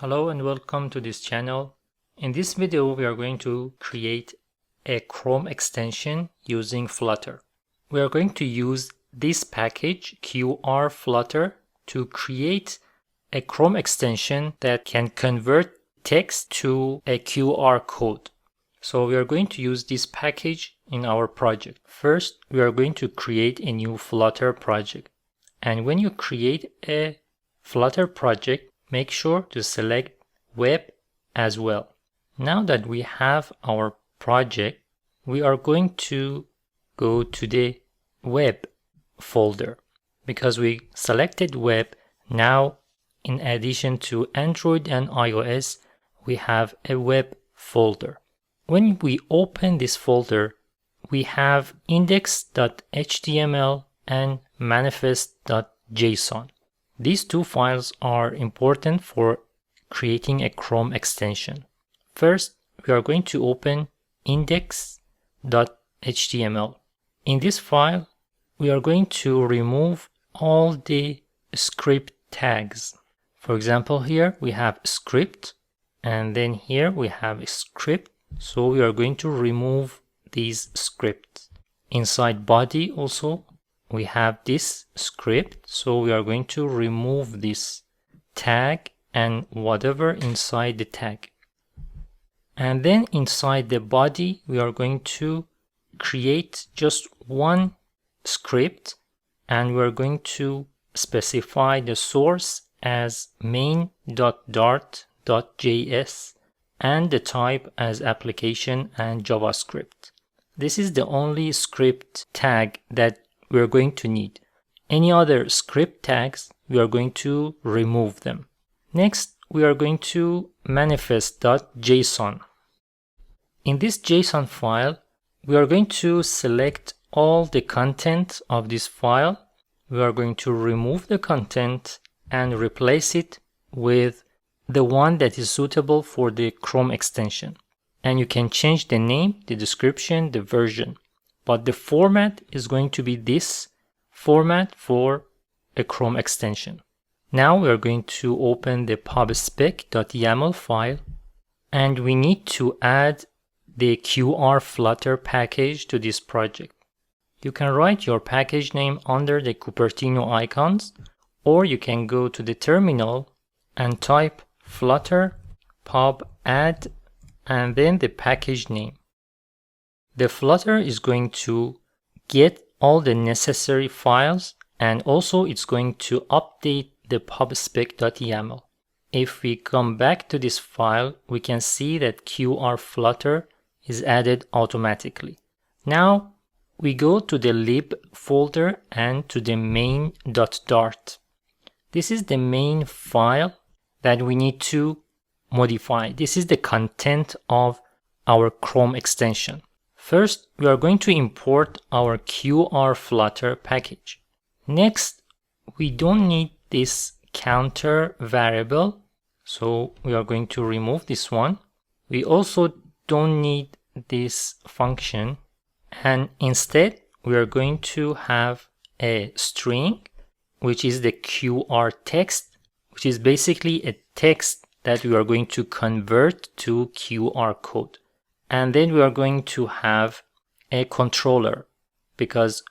Hello and welcome to this channel. In this video we are going to create a Chrome extension using Flutter. We are going to use this package QR Flutter to create a Chrome extension that can convert text to a QR code. So we are going to use this package in our project. First, we are going to create a new Flutter project. And when you create a Flutter project, make sure to select Web as well. Now that we have our project, we are going to go to the Web folder. Because we selected Web, now in addition to Android and iOS, we have a Web folder. When we open this folder, we have index.html and manifest.json. These two files are important for creating a Chrome extension. First, we are going to open index.html. In this file, we are going to remove all the script tags. For example, here we have script, and then here we have a script. So we are going to remove these scripts. Inside body also, we have this script, so we are going to remove this tag and whatever inside the tag. And then inside the body, we are going to create just one script, and we're going to specify the source as main.dart.js and the type as application and JavaScript. This is the only script tag that we're going to need. Any other script tags, we are going to remove them. Next, we are going to manifest.json. In this JSON file, we are going to select all the content of this file. We are going to remove the content and replace it with the one that is suitable for the Chrome extension. And you can change the name, the description, the version. But the format is going to be this format for a Chrome extension. Now we are going to open the pubspec.yaml file, and we need to add the QR Flutter package to this project. You can write your package name under the Cupertino icons, or you can go to the terminal and type Flutter pub add and then the package name. The Flutter is going to get all the necessary files, and also it's going to update the pubspec.yaml. If we come back to this file, we can see that QR Flutter is added automatically. Now we go to the lib folder and to the main.dart. This is the main file that we need to modify. This is the content of our Chrome extension. First, we are going to import our QR Flutter package. Next, we don't need this counter variable, so we are going to remove this one. We also don't need this function, and instead we are going to have a string, which is the QR text, which is basically a text that we are going to convert to QR code. And then we are going to have a controller, because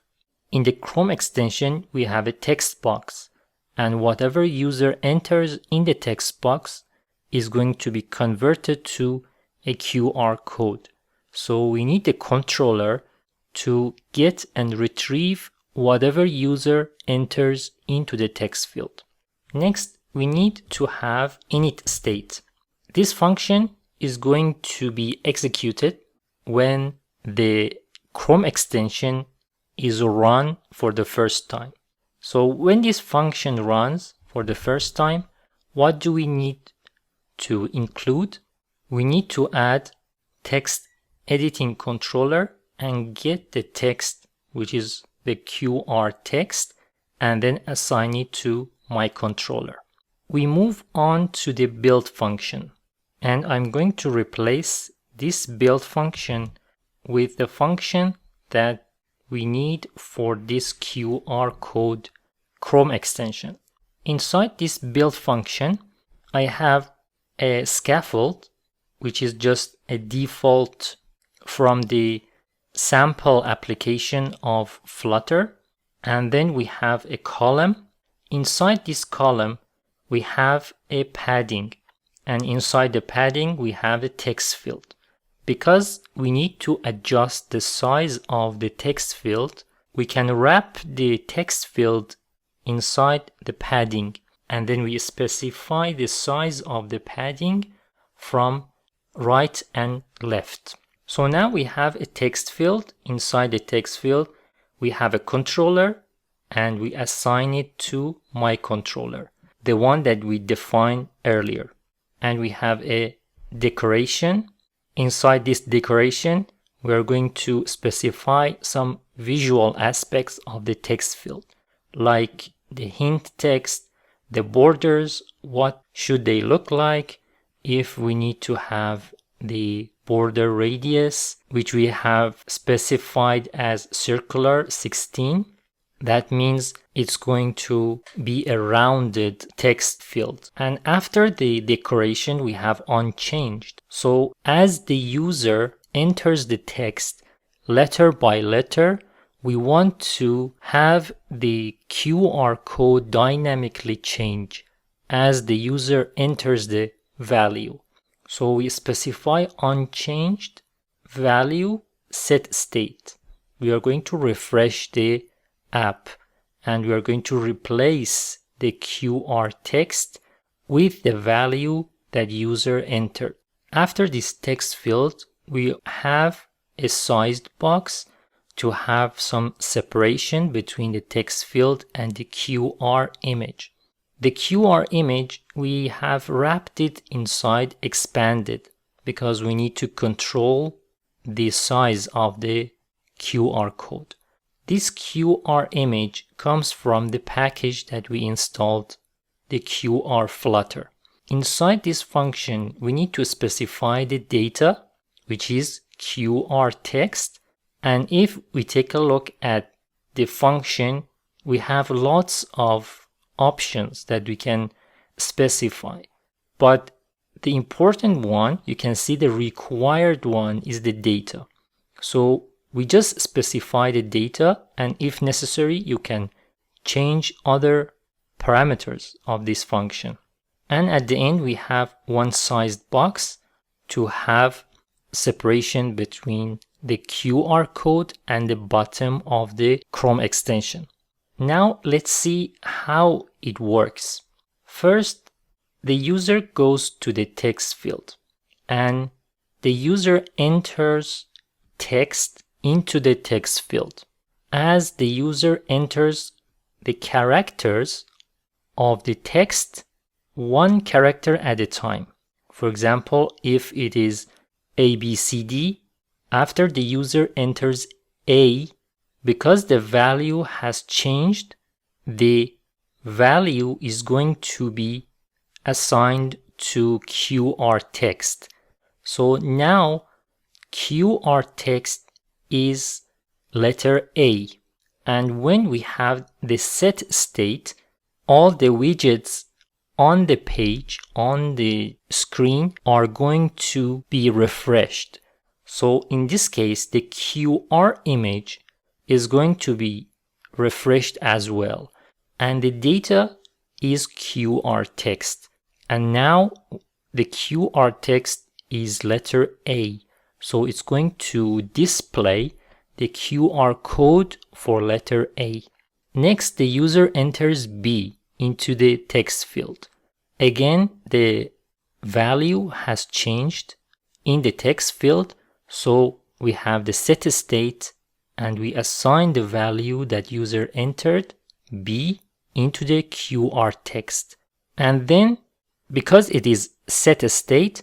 in the Chrome extension we have a text box, and whatever user enters in the text box is going to be converted to a QR code. So we need the controller to get and retrieve whatever user enters into the text field. Next, we need to have init state. This function is going to be executed when the Chrome extension is run for the first time. So when this function runs for the first time, what do we need to include? We need to add text editing controller and get the text, which is the QR text, and then assign it to my controller. We move on to the build function, and I'm going to replace this build function with the function that we need for this QR code Chrome extension. Inside this build function, I have a scaffold, which is just a default from the sample application of Flutter. And then we have a column. Inside this column, we have a padding. And inside the padding, we have a text field. Because we need to adjust the size of the text field, we can wrap the text field inside the padding, and then we specify the size of the padding from right and left. So now we have a text field. Inside the text field, we have a controller, and we assign it to my controller, the one that we defined earlier. And we have a decoration. Inside this decoration, we are going to specify some visual aspects of the text field, like the hint text, the borders, what should they look like, if we need to have the border radius, which we have specified as circular 16. That means it's going to be a rounded text field. And after the decoration, we have unchanged. So as the user enters the text letter by letter, we want to have the QR code dynamically change as the user enters the value. So we specify unchanged value set state. We are going to refresh the app, and we are going to replace the QR text with the value that user entered. After this text field, we have a sized box to have some separation between the text field and the QR image. The QR image, we have wrapped it inside expanded because we need to control the size of the QR code. This QR image comes from the package that we installed, the QR Flutter. Inside this function, we need to specify the data, which is QR text. And if we take a look at the function, we have lots of options that we can specify. But the important one, you can see the required one is the data. So we just specify the data, and if necessary, you can change other parameters of this function. And at the end, we have one sized box to have separation between the QR code and the bottom of the Chrome extension. Now let's see how it works. First, the user goes to the text field and the user enters text into the text field. As the user enters the characters of the text, one character at a time. For example, if it is ABCD, after the user enters A, because the value has changed, the value is going to be assigned to QR text. So now QR text is letter A. And when we have the set state, all the widgets on the page, on the screen, are going to be refreshed. So in this case, the QR image is going to be refreshed as well. And the data is QR text. And now the QR text is letter A. So it's going to display the QR code for letter A. Next, the user enters B into the text field. Again, the value has changed in the text field. So we have the set state and we assign the value that user entered, B, into the QR text. And then, because it is set state,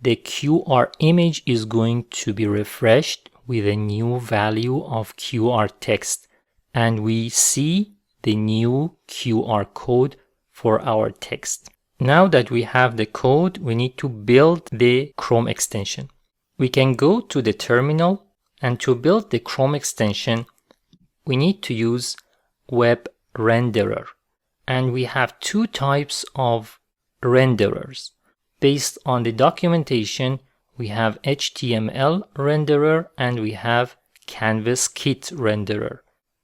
the QR image is going to be refreshed with a new value of QR text. And we see the new QR code for our text. Now that we have the code, we need to build the Chrome extension. We can go to the terminal, and to build the Chrome extension, we need to use Web Renderer. And we have two types of renderers. based on the documentation, we have HTML renderer and we have Canvas Kit renderer.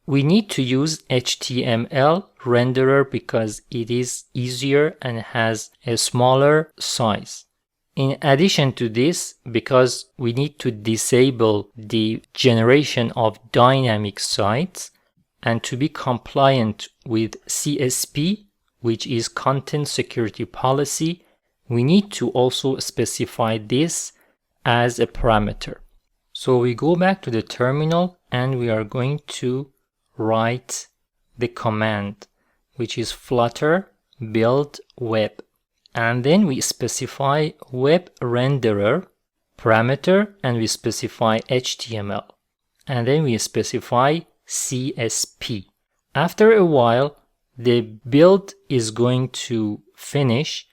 We need to use HTML renderer because it is easier and has a smaller size. In addition to this, because we need to disable the generation of dynamic sites and to be compliant with CSP, which is Content Security Policy, we need to also specify this as a parameter. So we go back to the terminal and we are going to write the command, which is flutter build web. And then we specify web renderer parameter and we specify HTML. And then we specify CSP. After a while, the build is going to finish,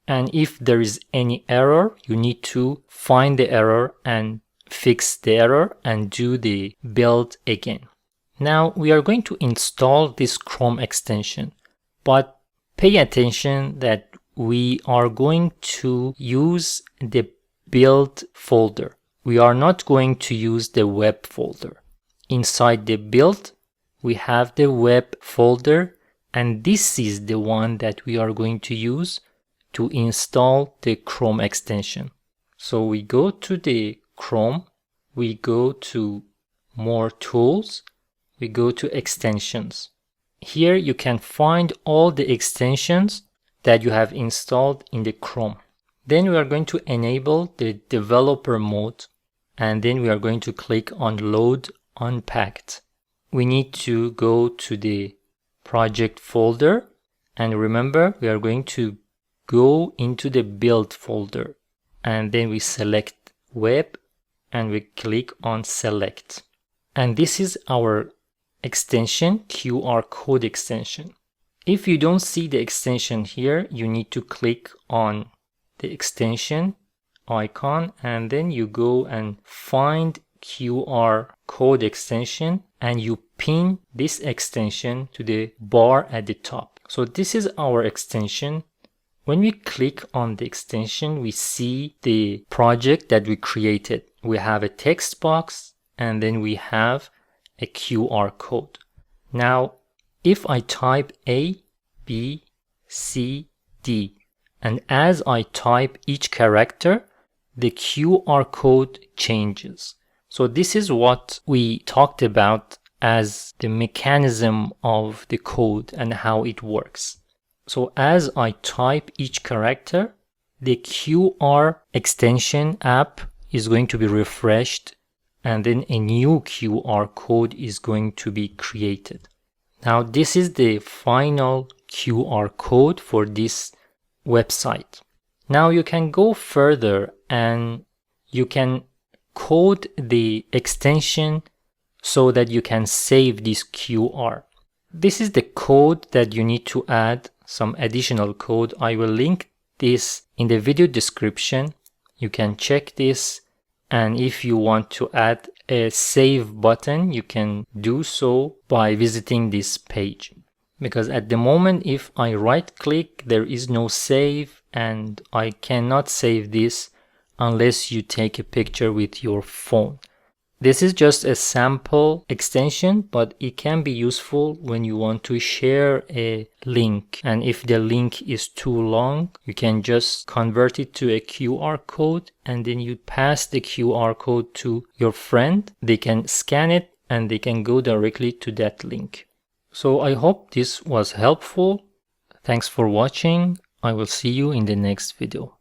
and if there is any error, you need to find the error and fix the error and do the build again. Now we are going to install this Chrome extension, but pay attention that we are going to use the build folder. We are not going to use the web folder. Inside the build, we have the web folder, and this is the one that we are going to use to install the Chrome extension. So we go to the Chrome, we go to more tools, we go to extensions. Here you can find all the extensions that you have installed in the Chrome. Then we are going to enable the developer mode, and then we are going to click on load unpacked. We need to go to the project folder, and remember we are going to go into the build folder, and then we select web and we click on select. And this is our extension, QR code extension. If you don't see the extension here, you need to click on the extension icon and then you go and find QR code extension and you pin this extension to the bar at the top. So this is our extension. When we click on the extension, we see the project that we created. We have a text box and then we have a QR code. Now, if I type A, B, C, D, and as I type each character, the QR code changes. So this is what we talked about as the mechanism of the code and how it works. So as I type each character, the QR extension app is going to be refreshed and then a new QR code is going to be created. Now this is the final QR code for this website. Now you can go further and you can code the extension so that you can save this QR. This is the code that you need to add, some additional code. I will link this in the video description. You can check this, and if you want to add a save button, you can do so by visiting this page. Because at the moment, if I right click, there is no save and I cannot save this unless you take a picture with your phone. This is just a sample extension, but it can be useful when you want to share a link. And if the link is too long, you can just convert it to a QR code and then you pass the QR code to your friend. They can scan it and they can go directly to that link. So I hope this was helpful. Thanks for watching. I will see you in the next video.